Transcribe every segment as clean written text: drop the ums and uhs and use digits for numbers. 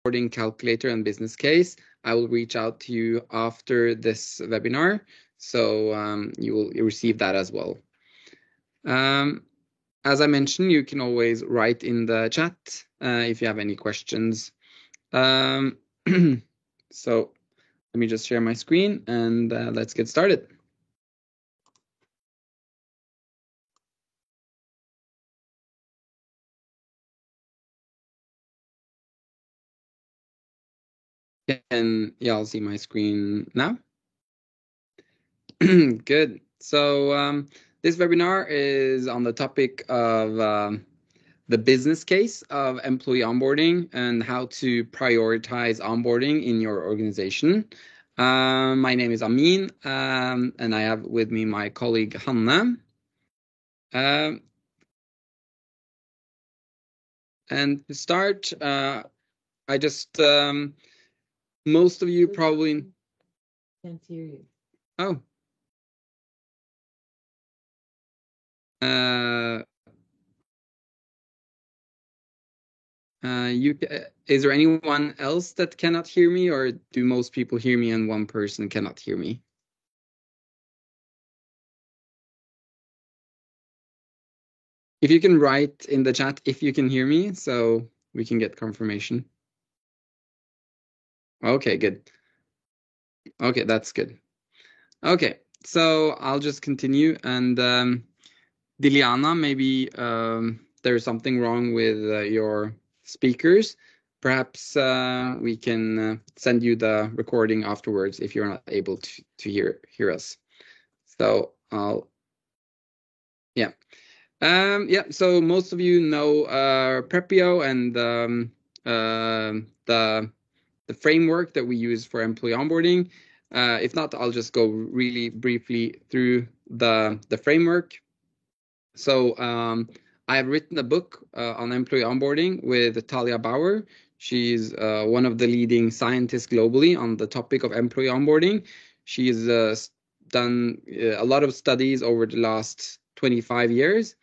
onboarding calculator and business case, I will reach out to you after this webinar. So you will receive that as well. As I mentioned, you can always write in the chat if you have any questions. So let me just share my screen and let's get started. And yeah, I'll see my screen now. Good. So this webinar is on the topic of the business case of employee onboarding and how to prioritize onboarding in your organization. My name is Amin, and I have with me my colleague Hanne. And to start, I just, most of you probably... Can't hear you. Oh. Is there anyone else that cannot hear me, or do most people hear me and one person cannot hear me? If you can write in the chat if you can hear me, so we can get confirmation. Okay, good. Okay, that's good. Okay, so I'll just continue. And Diliana, maybe there's something wrong with your speakers. Perhaps we can send you the recording afterwards if you're not able to hear us. So yeah. So most of you know Prepio and the framework that we use for employee onboarding. If not, I'll just go really briefly through the framework. So I have written a book on employee onboarding with Talia Bauer. She's one of the leading scientists globally on the topic of employee onboarding. She's done a lot of studies over the last 25 years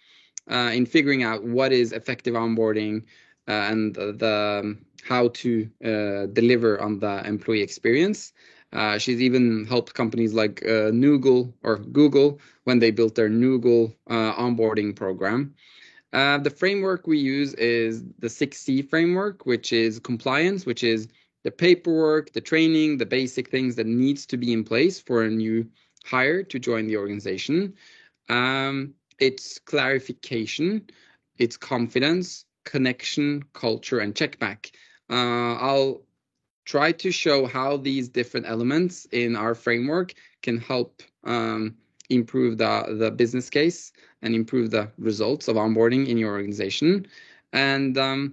in figuring out what is effective onboarding and how to deliver on the employee experience. She's even helped companies like Google when they built their Noogle onboarding program. The framework we use is the 6C framework, which is compliance, which is the paperwork, the training, the basic things that needs to be in place for a new hire to join the organization. It's clarification, it's confidence, connection, culture, and checkback. I'll try to show how these different elements in our framework can help improve the business case and improve the results of onboarding in your organization. And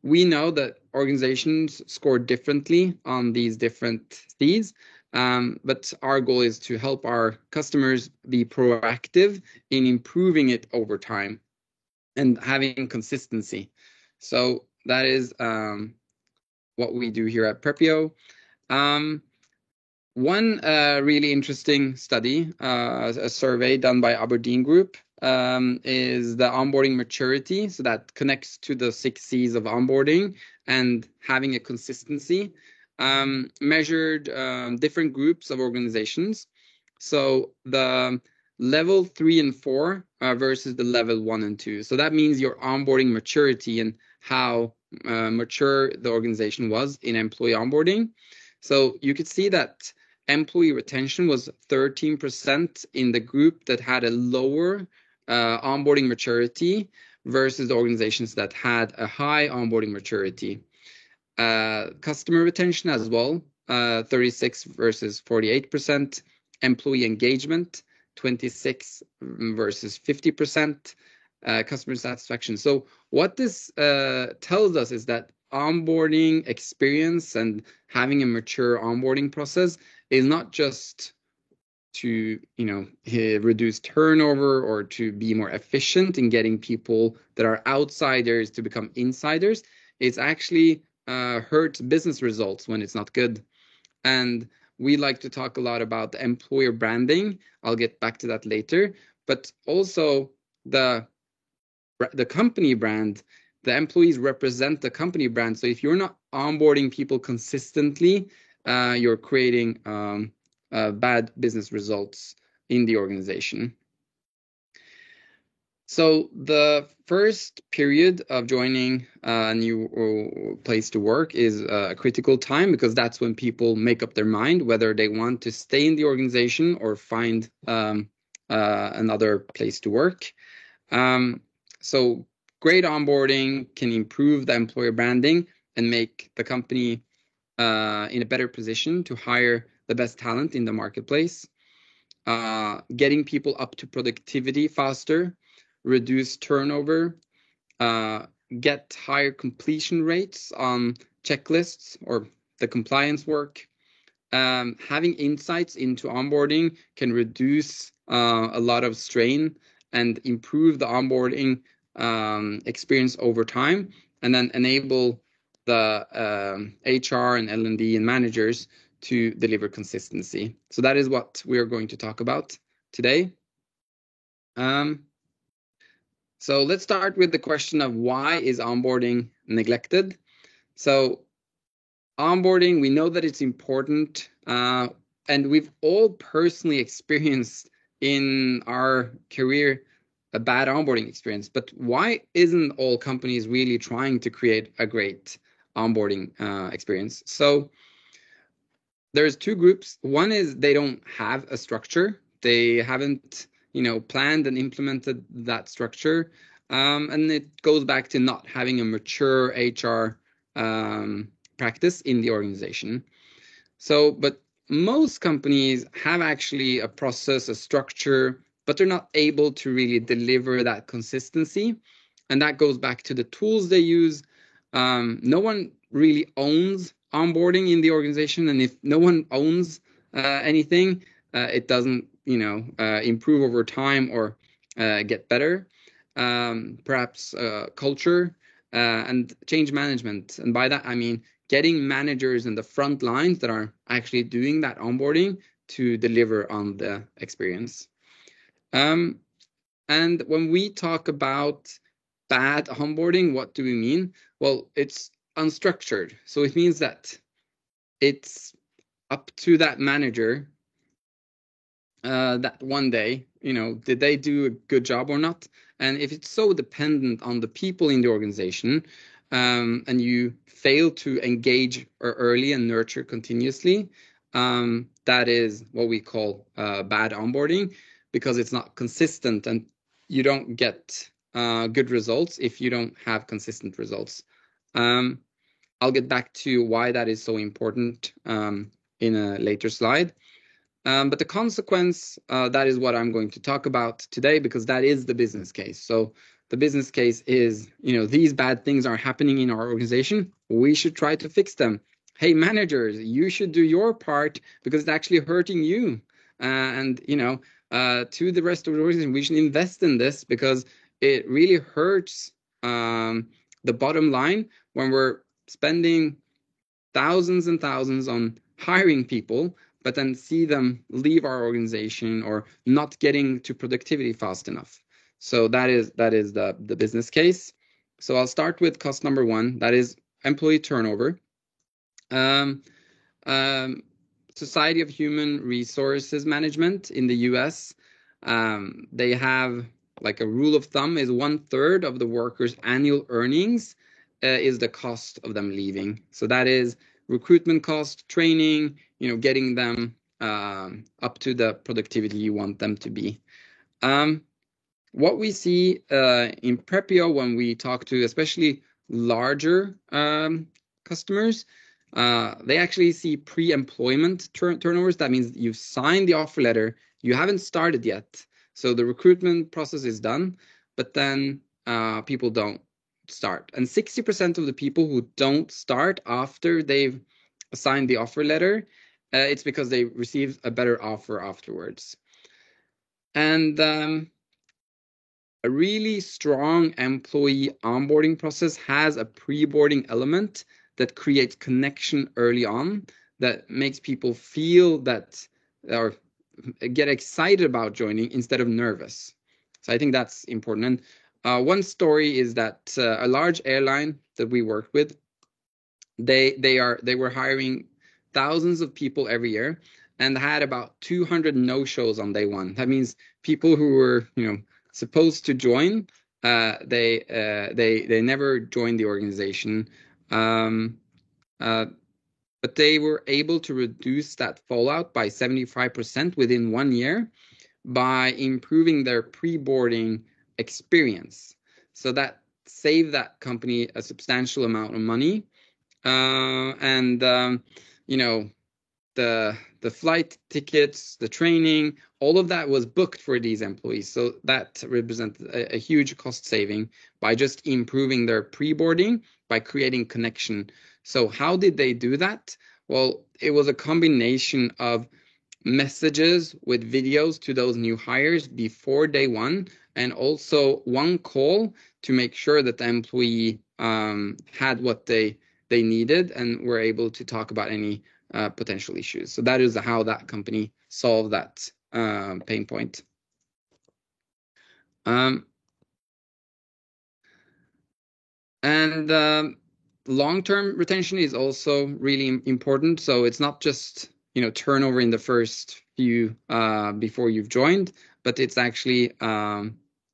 we know that organizations score differently on these different C's, but our goal is to help our customers be proactive in improving it over time and having consistency. So that is what we do here at Prepio. One really interesting study, a survey done by Aberdeen Group, is the onboarding maturity. So that connects to the 6 C's of onboarding and having a consistency, measured different groups of organizations. So the level 3 and 4 versus the level 1 and 2. So that means your onboarding maturity and how mature the organization was in employee onboarding. So you could see that employee retention was 13% in the group that had a lower onboarding maturity versus the organizations that had a high onboarding maturity. Customer retention as well, 36 versus 48%. Employee engagement, 26 versus 50%. Customer satisfaction. So what this tells us is that onboarding experience and having a mature onboarding process is not just to reduce turnover or to be more efficient in getting people that are outsiders to become insiders. It's actually hurts business results when it's not good. And we like to talk a lot about the employer branding. I'll get back to that later. But also the company brand, the employees represent the company brand. So if you're not onboarding people consistently, you're creating bad business results in the organization. So the first period of joining a new place to work is a critical time, because that's when people make up their mind whether they want to stay in the organization or find another place to work. So great onboarding can improve the employer branding and make the company in a better position to hire the best talent in the marketplace. Getting people up to productivity faster, reduce turnover, get higher completion rates on checklists or the compliance work. Having insights into onboarding can reduce a lot of strain and improve the onboarding experience over time, and then enable the HR and L&D and managers to deliver consistency. So that is what we are going to talk about today. So let's start with the question of why is onboarding neglected? So onboarding, we know that it's important, and we've all personally experienced in our career a bad onboarding experience. But why isn't all companies really trying to create a great onboarding experience? So there's two groups. One is they don't have a structure. They haven't, planned and implemented that structure. And it goes back to not having a mature HR practice in the organization. So, but most companies have actually a process, a structure, but they're not able to really deliver that consistency. And that goes back to the tools they use. No one really owns onboarding in the organization. And if no one owns anything, it doesn't, improve over time or get better. Perhaps culture and change management. And by that, I mean getting managers in the front lines that are actually doing that onboarding to deliver on the experience. And when we talk about bad onboarding, what do we mean? Well, it's unstructured. So it means that it's up to that manager that one day, did they do a good job or not? And if it's so dependent on the people in the organization, and you fail to engage early and nurture continuously, that is what we call bad onboarding, because it's not consistent, and you don't get good results if you don't have consistent results. I'll get back to why that is so important in a later slide. But the consequence, that is what I'm going to talk about today, because that is the business case. So the business case is, these bad things are happening in our organization. We should try to fix them. Hey, managers, you should do your part because it's actually hurting you. And, to the rest of the organization, we should invest in this because it really hurts the bottom line when we're spending thousands and thousands on hiring people, but then see them leave our organization or not getting to productivity fast enough. So that is the business case. So I'll start with cost number one, that is employee turnover. Society of Human Resources Management in the US, they have like a rule of thumb is 1/3 of the workers' annual earnings is the cost of them leaving. So that is recruitment cost, training, getting them up to the productivity you want them to be. What we see in Prepio when we talk to especially larger customers, they actually see pre-employment turnovers. That means you've signed the offer letter, you haven't started yet. So the recruitment process is done, but then people don't start. And 60% of the people who don't start after they've signed the offer letter, it's because they received a better offer afterwards. And a really strong employee onboarding process has a pre-boarding element that creates connection early on, that makes people feel that or get excited about joining instead of nervous. So I think that's important. And one story is that a large airline that we worked with, they were hiring thousands of people every year and had about 200 no-shows on day one. That means people who were, supposed to join, they never joined the organization. But they were able to reduce that fallout by 75% within 1 year by improving their pre-boarding experience. So that saved that company a substantial amount of money. The flight tickets, the training, all of that was booked for these employees. So that represents a huge cost saving by just improving their pre-boarding, by creating connection. So how did they do that? Well, it was a combination of messages with videos to those new hires before day one, and also one call to make sure that the employee had what they needed and were able to talk about any potential issues. So that is how that company solved that pain point. Long-term retention is also really important. So it's not just turnover in the first few before you've joined, but it's actually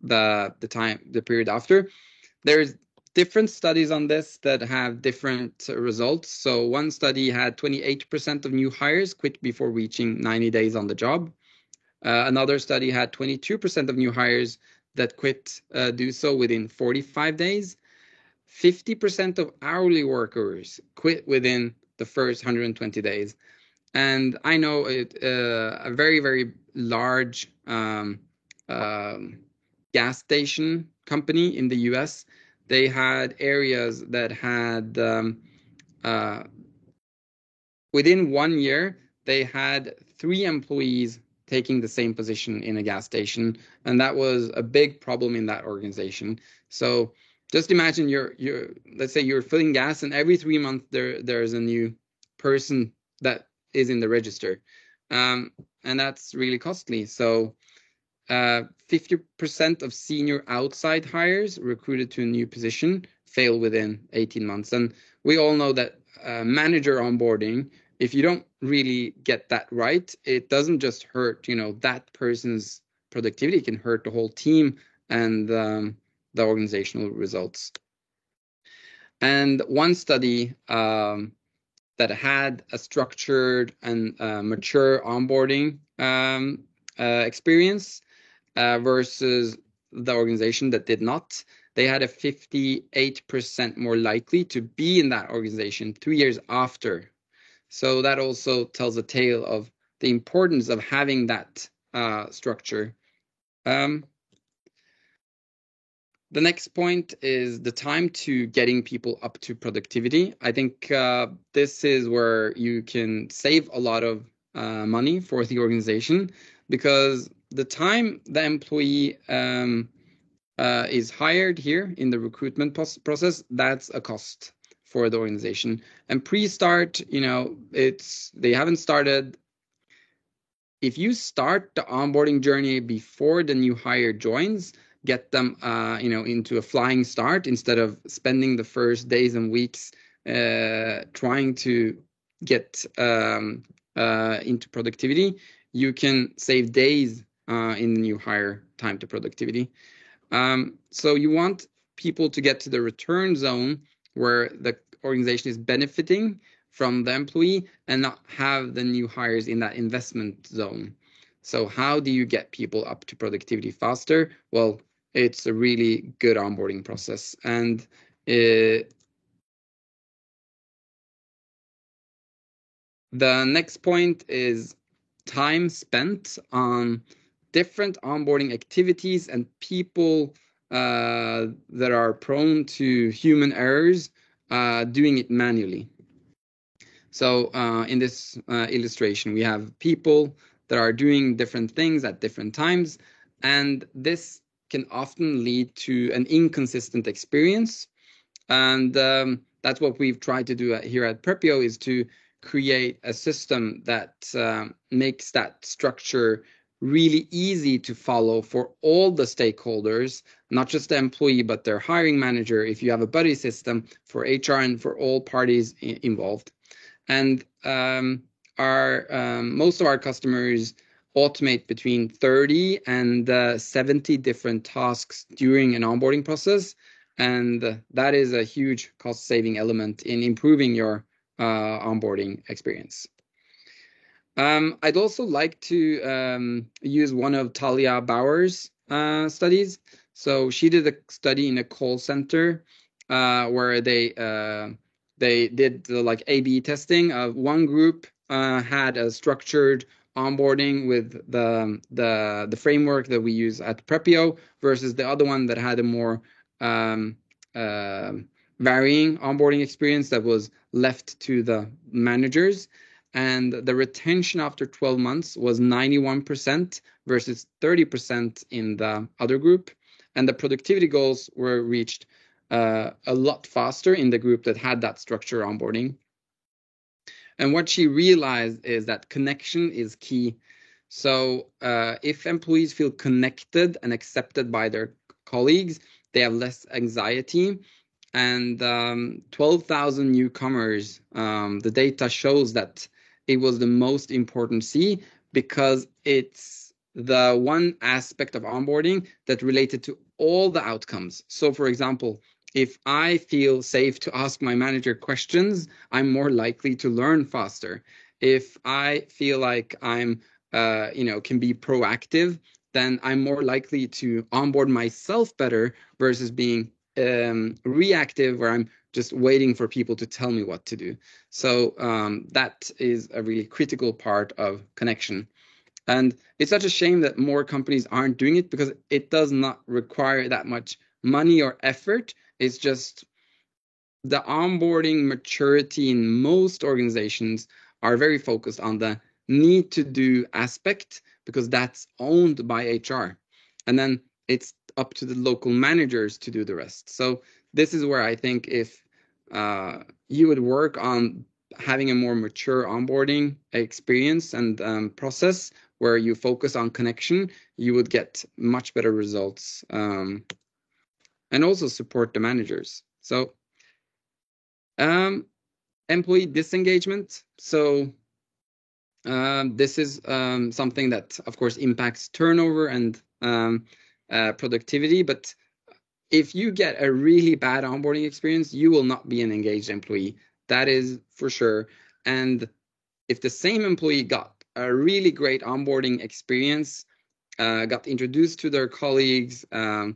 the period after. There's different studies on this that have different results. So one study had 28% of new hires quit before reaching 90 days on the job. Another study had 22% of new hires that quit do so within 45 days. 50% of hourly workers quit within the first 120 days. And I know a very, very large gas station company in the US, they had areas that had, within 1 year, they had 3 employees taking the same position in a gas station. And that was a big problem in that organization. So just imagine let's say you're filling gas, and every 3 months there's a new person that is in the register. And that's really costly. So 50% of senior outside hires recruited to a new position fail within 18 months. And we all know that manager onboarding, if you don't really get that right, it doesn't just hurt, that person's productivity, it can hurt the whole team and the organizational results. And one study that had a structured and mature onboarding experience versus the organization that did not, they had a 58% more likely to be in that organization 2 years after. So that also tells a tale of the importance of having that structure. The next point is the time to getting people up to productivity. I think this is where you can save a lot of money for the organization, because the time the employee is hired here in the recruitment process, that's a cost for the organization. And pre-start, they haven't started. If you start the onboarding journey before the new hire joins, get them into a flying start instead of spending the first days and weeks trying to get into productivity, you can save days in the new hire time to productivity. So you want people to get to the return zone where the organization is benefiting from the employee and not have the new hires in that investment zone. So how do you get people up to productivity faster? Well, it's a really good onboarding process. And the next point is time spent on different onboarding activities and people that are prone to human errors doing it manually. So in this illustration, we have people that are doing different things at different times, and this can often lead to an inconsistent experience. And that's what we've tried to do here at Prepio, is to create a system that makes that structure really easy to follow for all the stakeholders, not just the employee, but their hiring manager, if you have a buddy system for HR and for all parties involved. And most of our customers automate between 30 and 70 different tasks during an onboarding process. And that is a huge cost-saving element in improving your onboarding experience. I'd also like to use one of Talia Bauer's studies. So she did a study in a call center where they did the like A/B testing of one group had a structured onboarding with the framework that we use at Prepio versus the other one that had a more varying onboarding experience that was left to the managers. And the retention after 12 months was 91% versus 30% in the other group. And the productivity goals were reached a lot faster in the group that had that structure onboarding. And what she realized is that connection is key. So if employees feel connected and accepted by their colleagues, they have less anxiety. And 12,000 newcomers, the data shows that it was the most important C because it's the one aspect of onboarding that related to all the outcomes. So for example, if I feel safe to ask my manager questions, I'm more likely to learn faster. If I feel like I'm, can be proactive, then I'm more likely to onboard myself better versus being reactive where I'm just waiting for people to tell me what to do. So that is a really critical part of connection. And it's such a shame that more companies aren't doing it because it does not require that much money or effort. It's just the onboarding maturity in most organizations are very focused on the need to do aspect because that's owned by HR. And then it's up to the local managers to do the rest. So this is where I think if you would work on having a more mature onboarding experience and process where you focus on connection, you would get much better results and also support the managers. So employee disengagement. So this is something that, of course, impacts turnover and productivity. But if you get a really bad onboarding experience, you will not be an engaged employee. That is for sure. And if the same employee got a really great onboarding experience, got introduced to their colleagues, the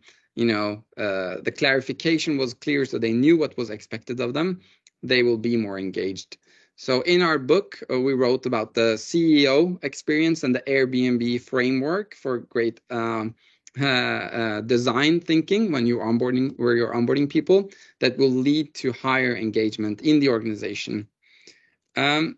clarification was clear, so they knew what was expected of them, they will be more engaged. So in our book, we wrote about the CEO experience and the Airbnb framework for great design thinking when you're onboarding people that will lead to higher engagement in the organization. Strain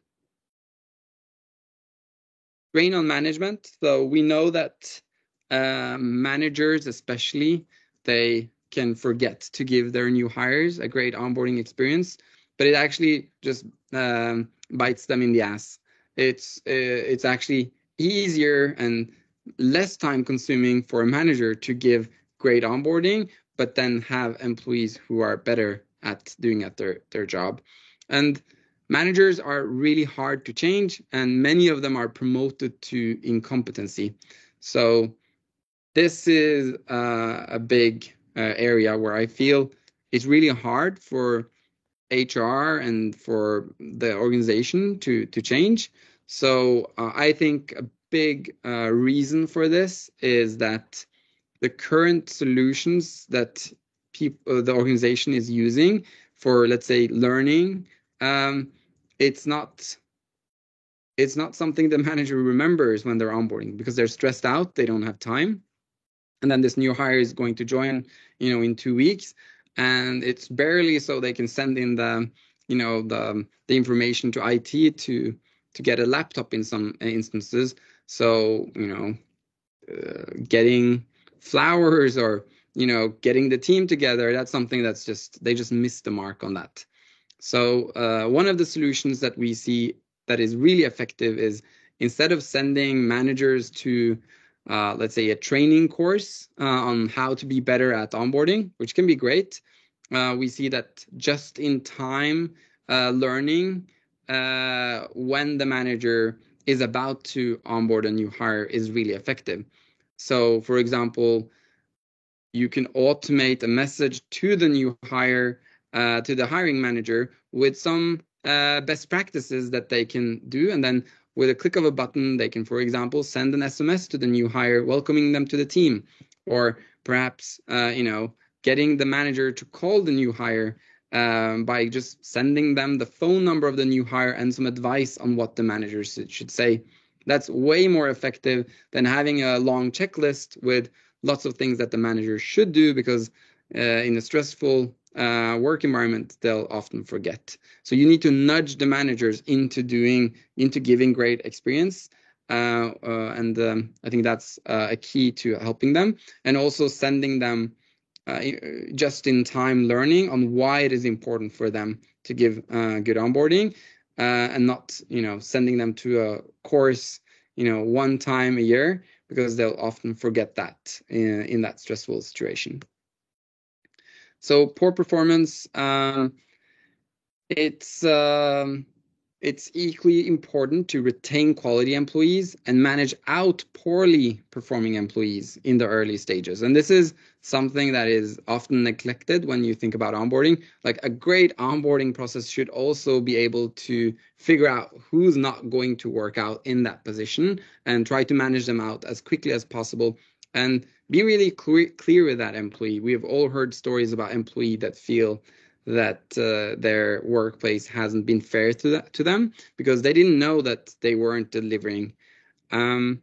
on management. So we know that managers, especially, they can forget to give their new hires a great onboarding experience, but it actually just bites them in the ass. It's actually easier and less time consuming for a manager to give great onboarding, but then have employees who are better at doing their job. And managers are really hard to change, and many of them are promoted to incompetency. So this is a big area where I feel it's really hard for HR and for the organization to change. So I think a big reason for this is that the current solutions that the organization is using for, let's say, learning, it's not something the manager remembers when they're onboarding because they're stressed out, they don't have time. And then this new hire is going to join, in 2 weeks, and it's barely so they can send in the information to IT to get a laptop in some instances. So, getting flowers or, getting the team together, that's something they just missed the mark on that. So one of the solutions that we see that is really effective is instead of sending managers to, let's say, a training course on how to be better at onboarding, which can be great, we see that just-in-time learning when the manager is about to onboard a new hire is really effective. So, for example, you can automate a message to the new hire, to the hiring manager, with some best practices that they can do. And then with a click of a button, they can, for example, send an SMS to the new hire, welcoming them to the team. Or perhaps, getting the manager to call the new hire by just sending them the phone number of the new hire and some advice on what the manager should say. That's way more effective than having a long checklist with lots of things that the manager should do, because in a stressful work environment, they'll often forget. So you need to nudge the managers into giving great experience. And I think that's a key to helping them, and also sending them just-in-time learning on why it is important for them to give good onboarding, and not sending them to a course one time a year, because they'll often forget that in that stressful situation. So poor performance, it's equally important to retain quality employees and manage out poorly performing employees in the early stages. And this is something that is often neglected when you think about onboarding. Like, a great onboarding process should also be able to figure out who's not going to work out in that position and try to manage them out as quickly as possible, and be really clear with that employee. We have all heard stories about employees that feel that their workplace hasn't been fair to them because they didn't know that they weren't delivering. And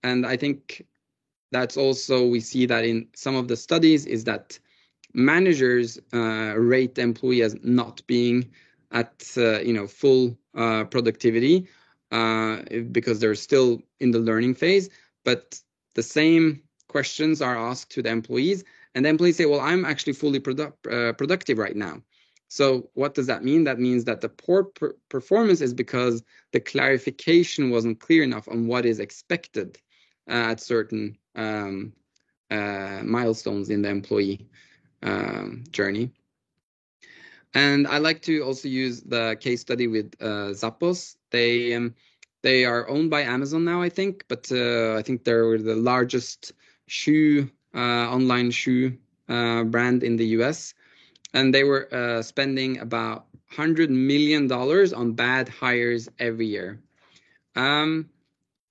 I think that's also, we see that in some of the studies, is that managers rate the employee as not being at full productivity because they're still in the learning phase. But the same questions are asked to the employees, and the employees say, well, I'm actually fully productive right now. So what does that mean? That means that the poor performance is because the clarification wasn't clear enough on what is expected at certain milestones in the employee journey. And I like to also use the case study with Zappos. They are owned by Amazon now, I think, but I think they're the largest online shoe brand in the US. And they were spending about $100 million on bad hires every year. And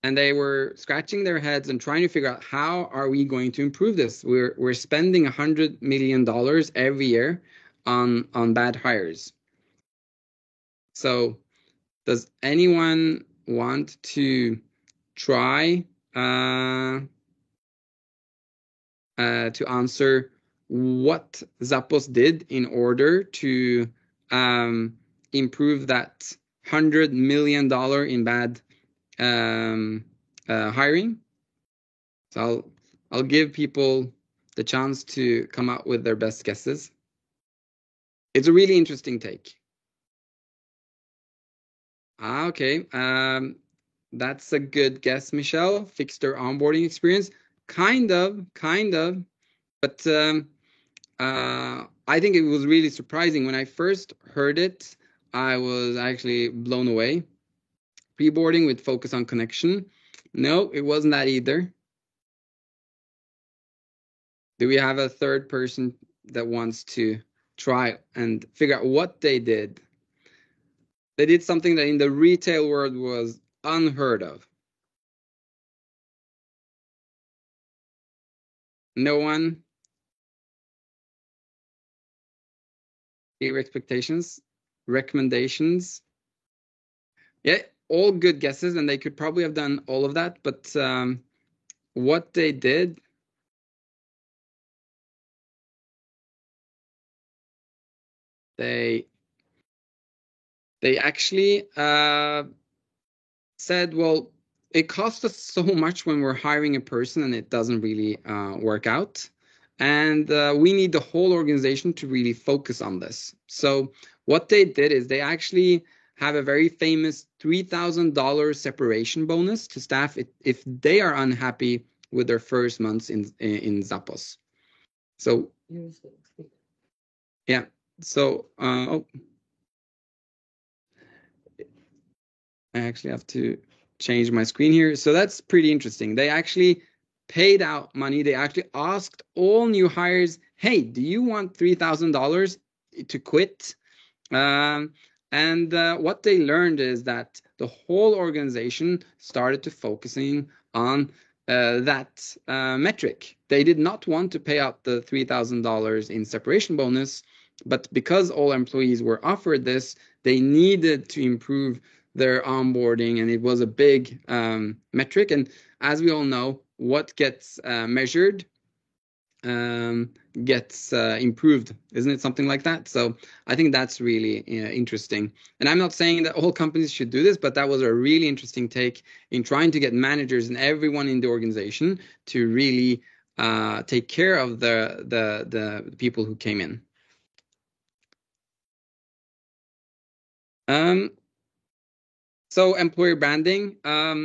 they were scratching their heads and trying to figure out, how are we going to improve this? We're spending $100 million every year on bad hires. So does anyone want to try to answer what Zappos did in order to improve that $100 million in bad hiring? So I'll give people the chance to come out with their best guesses. It's a really interesting take. Okay. That's a good guess, Michelle. Fixed their onboarding experience. Kind of. But I think it was really surprising. When I first heard it, I was actually blown away. Preboarding with focus on connection. No, it wasn't that either. Do we have a third person that wants to try and figure out what they did? They did something that in the retail world was unheard of. No one? Clear expectations? Recommendations? Yeah, all good guesses, and they could probably have done all of that, but what they did, they actually said, well, it costs us so much when we're hiring a person and it doesn't really work out. And we need the whole organization to really focus on this. So what they did is they actually have a very famous $3,000 separation bonus to staff if they are unhappy with their first months in Zappos. So yeah, so I actually have to change my screen here. So that's pretty interesting. They actually paid out money. They actually asked all new hires, hey, do you want $3,000 to quit? And what they learned is that the whole organization started to focusing on that metric. They did not want to pay out the $3,000 in separation bonus, but because all employees were offered this, they needed to improve their onboarding, and it was a big metric. And as we all know, what gets measured gets improved, isn't it? Something like that. So I think that's really interesting. And I'm not saying that all companies should do this, but that was a really interesting take in trying to get managers and everyone in the organization to really take care of the people who came in. So employer branding,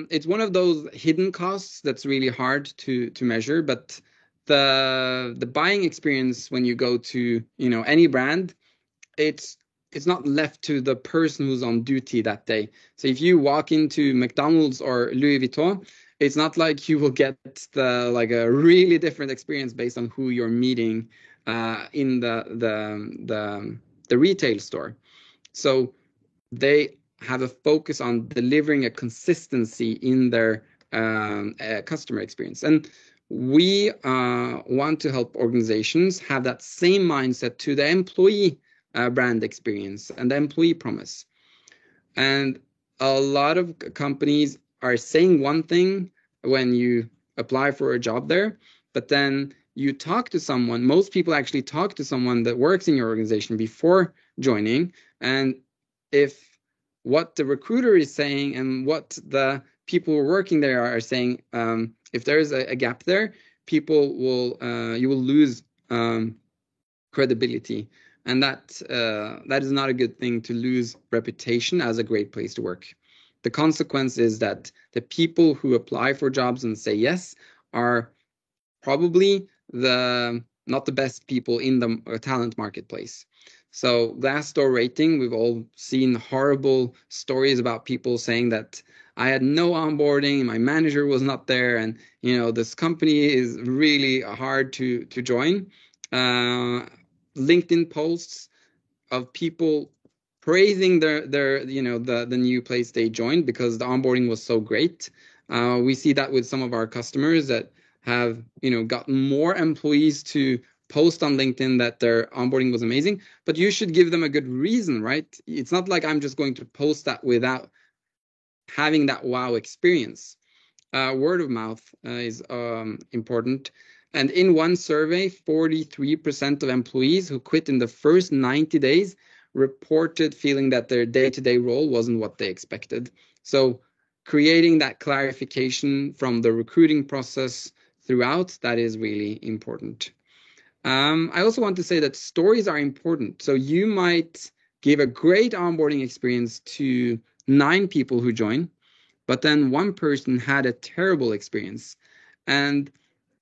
it's one of those hidden costs that's really hard to measure, but the buying experience when you go to any brand, it's not left to the person who's on duty that day. So if you walk into McDonald's or Louis Vuitton, it's not like you will get a really different experience based on who you're meeting in the retail store. So they have a focus on delivering a consistency in their customer experience. And we want to help organizations have that same mindset to the employee brand experience and the employee promise. And a lot of companies are saying one thing when you apply for a job there, but then you talk to someone. Most people actually talk to someone that works in your organization before joining. And if what the recruiter is saying and what the people who are working there are saying, if there is a gap there, you will lose credibility. And that is not a good thing, to lose reputation as a great place to work. The consequence is that the people who apply for jobs and say yes are probably not the best people in the talent marketplace. So Glassdoor rating, we've all seen horrible stories about people saying that I had no onboarding, my manager was not there, and this company is really hard to join. LinkedIn posts of people praising the new place they joined because the onboarding was so great. We see that with some of our customers that have gotten more employees to post on LinkedIn that their onboarding was amazing, but you should give them a good reason, right? It's not like I'm just going to post that without having that wow experience. Word of mouth is important. And in one survey, 43% of employees who quit in the first 90 days reported feeling that their day-to-day role wasn't what they expected. So creating that clarification from the recruiting process throughout, that is really important. I also want to say that stories are important. So you might give a great onboarding experience to 9 people who join, but then one person had a terrible experience. And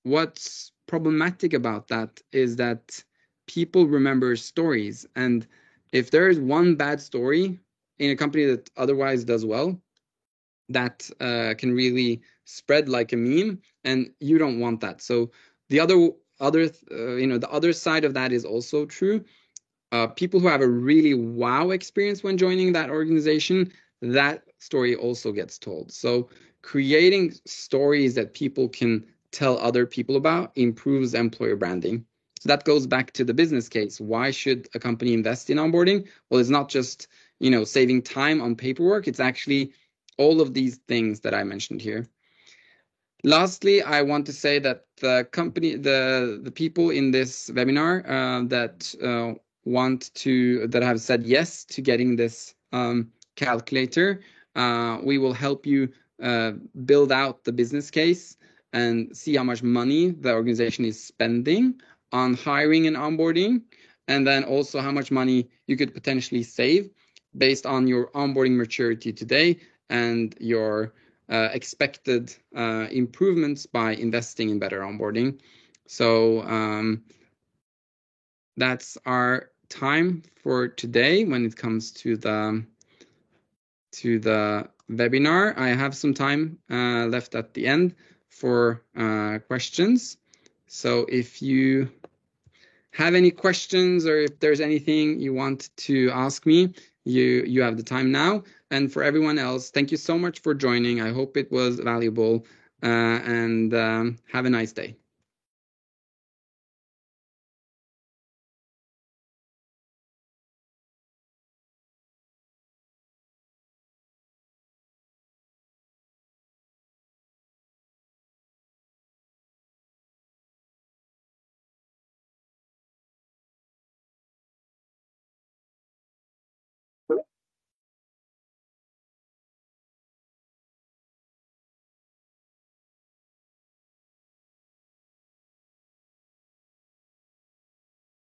what's problematic about that is that people remember stories. And if there is one bad story in a company that otherwise does well, that can really spread like a meme, and you don't want that. So the other side of that is also true. People who have a really wow experience when joining that organization, that story also gets told. So creating stories that people can tell other people about improves employer branding. So that goes back to the business case. Why should a company invest in onboarding? Well, it's not just saving time on paperwork. It's actually all of these things that I mentioned here. Lastly, I want to say that the people in this webinar that have said yes to getting this calculator, we will help you build out the business case and see how much money the organization is spending on hiring and onboarding, and then also how much money you could potentially save based on your onboarding maturity today and your expected improvements by investing in better onboarding. So that's our time for today when it comes to the webinar. I have some time left at the end for questions. So if you have any questions or if there's anything you want to ask me, you have the time now. And for everyone else, thank you so much for joining. I hope it was valuable and have a nice day.